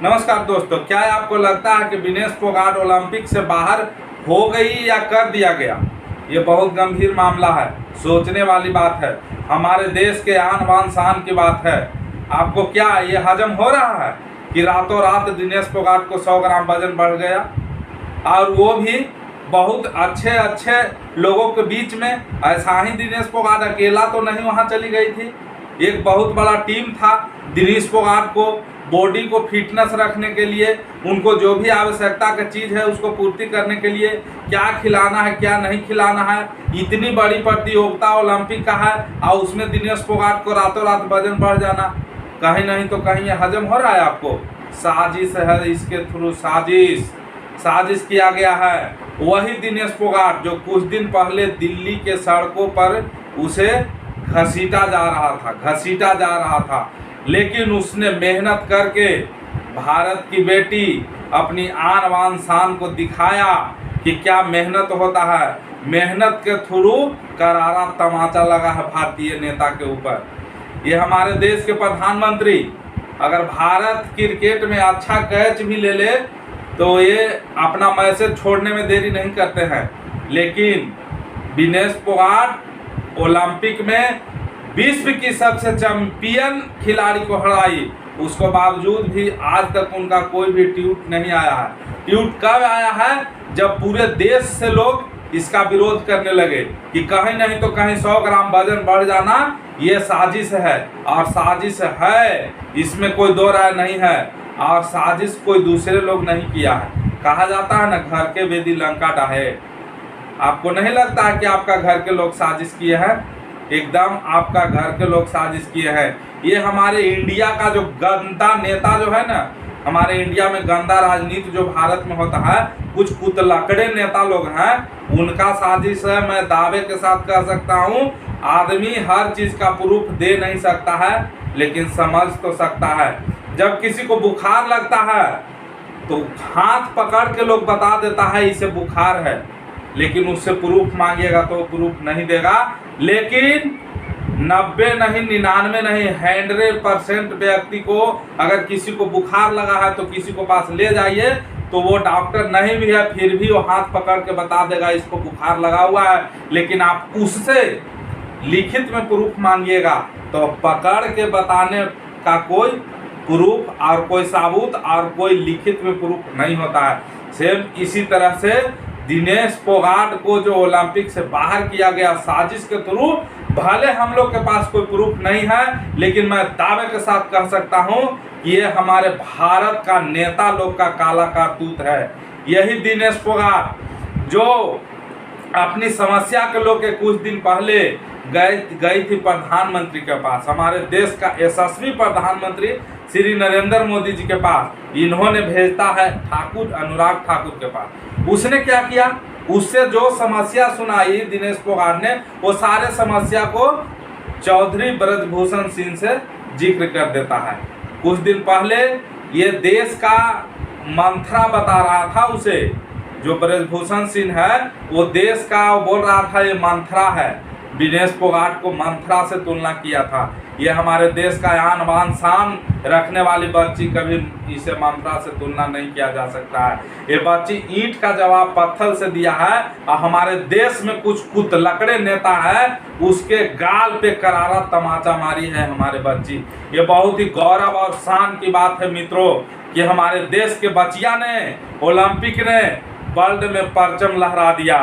नमस्कार दोस्तों, क्या आपको लगता है कि विनेश फोगाट ओलंपिक से बाहर हो गई या कर दिया गया? ये बहुत गंभीर मामला है, सोचने वाली बात है, हमारे देश के आन बान शान की बात है। आपको क्या ये हजम हो रहा है कि रातों रात दिनेश फोगाट को 100 ग्राम वजन बढ़ गया, और वो भी बहुत अच्छे लोगों के बीच में? ऐसा ही दिनेश फोगाट अकेला तो नहीं वहाँ चली गई थी, एक बहुत बड़ा टीम था दिनेश फोगाट को बॉडी को फिटनेस रखने के लिए, उनको जो भी आवश्यकता की चीज़ है उसको पूर्ति करने के लिए, क्या खिलाना है क्या नहीं खिलाना है। इतनी बड़ी प्रतियोगिता ओलंपिक का है और उसमें दिनेश फोगाट को रातों रात वजन बढ़ जाना, कहीं नहीं तो कहीं ये हजम हो रहा है आपको? साजिश है, इसके थ्रू साजिश किया गया है। वही दिनेश फोगाट जो कुछ दिन पहले दिल्ली के सड़कों पर उसे घसीटा जा रहा था, लेकिन उसने मेहनत करके भारत की बेटी अपनी आन बान शान को दिखाया कि क्या मेहनत होता है। मेहनत के थ्रू करारा तमाचा लगा है भारतीय नेता के ऊपर। ये हमारे देश के प्रधानमंत्री अगर भारत क्रिकेट में अच्छा कैच भी ले ले तो ये अपना मैसेज छोड़ने में देरी नहीं करते हैं, लेकिन विनेश फोगाट ओलंपिक में विश्व की सबसे चैंपियन खिलाड़ी को हराई, उसके बावजूद भी आज तक उनका कोई भी ट्वीट नहीं आया है। ट्वीट कब आया है? जब पूरे देश से लोग इसका विरोध करने लगे कि कहीं नहीं तो कहीं 100 ग्राम वजन बढ़ जाना ये साजिश है, और साजिश है इसमें कोई दो राय नहीं है, और साजिश कोई दूसरे लोग नहीं किया है। कहा जाता है ना, घर के वेदी लंका ढाहे। आपको नहीं लगता है कि आपका घर के लोग साजिश किए हैं? एकदम आपका घर के लोग साजिश किए हैं। ये हमारे इंडिया का जो गंदा नेता जो है ना, हमारे इंडिया में गंदा राजनीति जो भारत में होता है, कुछ कुतलकड़े नेता लोग हैं, उनका साजिश है। मैं दावे के साथ कह सकता हूँ, आदमी हर चीज़ का प्रूफ दे नहीं सकता है, लेकिन समझ तो सकता है। जब किसी को बुखार लगता है तो हाथ पकड़ के लोग बता देता है इसे बुखार है, लेकिन उससे प्रूफ मांगिएगा तो प्रूफ नहीं देगा। लेकिन 90 नहीं 99 नहीं 100% व्यक्ति को अगर किसी को बुखार लगा है तो किसी को पास ले जाइए, तो वो डॉक्टर नहीं भी है फिर भी वो हाथ पकड़ के बता देगा इसको बुखार लगा हुआ है। लेकिन आप उससे लिखित में प्रूफ मांगिएगा तो पकड़ के बताने का कोई प्रूफ और कोई सबूत और कोई लिखित में प्रूफ नहीं होता है। सेम इसी तरह से दिनेश फोगाट को जो ओलंपिक से बाहर किया गया साजिश के थ्रू, भले हम लोग के पास कोई प्रूफ नहीं है, लेकिन मैं दावे के साथ कह सकता हूं कि ये हमारे भारत का नेता लोग का काला कारतूत है। यही दिनेश फोगाट जो अपनी समस्या के लोग के कुछ दिन पहले गई थी प्रधानमंत्री के पास, हमारे देश का यशस्वी प्रधानमंत्री श्री नरेंद्र मोदी जी के पास, इन्होंने भेजता है अनुराग ठाकुर के पास। उसने क्या किया? उससे जो समस्या सुनाई दिनेश फोगाट ने, वो सारे समस्या को चौधरी ब्रजभूषण सिंह से जिक्र कर देता है। कुछ दिन पहले ये देश का मंत्रा बता रहा था उसे, जो ब्रजभूषण सिंह है वो देश का बोल रहा था ये मंत्रा है। दिनेश फोगाट को मंत्रा से तुलना किया था। ये हमारे देश का आन बान शान रखने वाली बच्ची, कभी इसे मंत्रा से तुलना नहीं किया जा सकता है। ये बच्ची ईंट का जवाब पत्थर से दिया है, और हमारे देश में कुछ कुतलकड़े नेता है उसके गाल पे करारा तमाचा मारी है हमारे बच्ची। ये बहुत ही गौरव और शान की बात है मित्रों कि हमारे देश के बच्चिया ने ओलंपिक ने वर्ल्ड में परचम लहरा दिया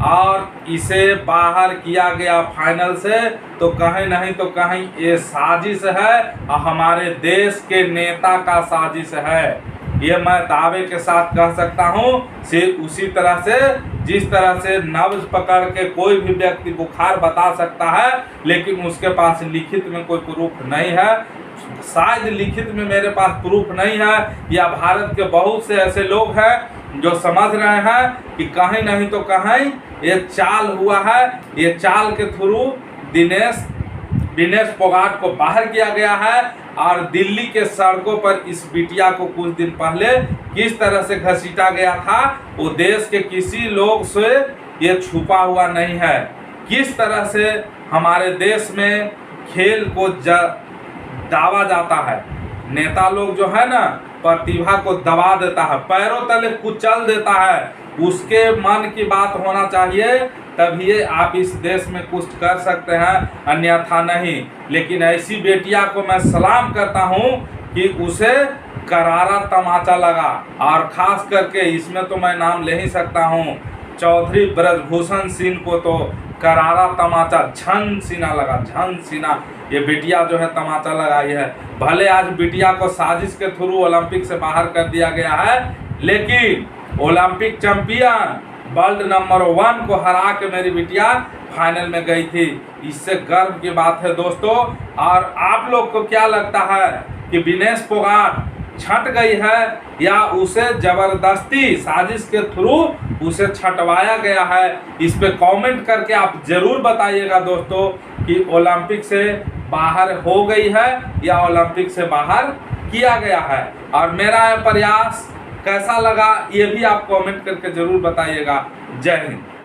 और इसे बाहर किया गया फाइनल से, तो कहीं नहीं तो कहीं ये साजिश है और हमारे देश के नेता का साजिश है। ये मैं दावे के साथ कह सकता हूँ। सिर्फ उसी तरह से जिस तरह से नब्ज पकड़ के कोई भी व्यक्ति बुखार बता सकता है, लेकिन उसके पास लिखित में कोई प्रूफ नहीं है। शायद लिखित में मेरे पास प्रूफ नहीं है, या भारत के बहुत से ऐसे लोग हैं जो समझ रहे हैं कि कहीं नहीं तो कहीं ये चाल हुआ है। ये चाल के थ्रू दिनेश फोगाट को बाहर किया गया है, और दिल्ली के सड़कों पर इस बिटिया को कुछ दिन पहले किस तरह से घसीटा गया था, वो देश के किसी लोग से ये छुपा हुआ नहीं है। किस तरह से हमारे देश में खेल को दावा जाता है। नेता लोग जो है ना, प्रतिभा को दबा देता है, पैरों तले कुचल देता है। उसके मन की बात होना चाहिए, तभी आप इस देश में कुछ कर सकते हैं, अन्यथा नहीं। लेकिन ऐसी बेटिया को मैं सलाम करता हूँ कि उसे करारा तमाचा लगा। और खास करके इसमें तो मैं नाम ले ही सकता हूँ, चौधरी ब्रजभूषण सिंह को तो करारा तमाचा झन सीना लगा, झन सीना। ये बिटिया जो है तमाचा लगाई है। भले आज बिटिया को साजिश के थ्रू ओलंपिक से बाहर कर दिया गया है, लेकिन ओलंपिक चैंपियन वर्ल्ड नंबर 1 को हरा के मेरी बिटिया फाइनल में गई थी। इससे गर्व की बात है दोस्तों। और आप लोग को क्या लगता है कि विनेश फोगाट छट गई है या उसे जबरदस्ती साजिश के थ्रू उसे छटवाया गया है? इस पे कमेंट करके आप जरूर बताइएगा दोस्तों कि ओलंपिक से बाहर हो गई है या ओलंपिक से बाहर किया गया है। और मेरा यह प्रयास कैसा लगा ये भी आप कमेंट करके जरूर बताइएगा। जय हिंद।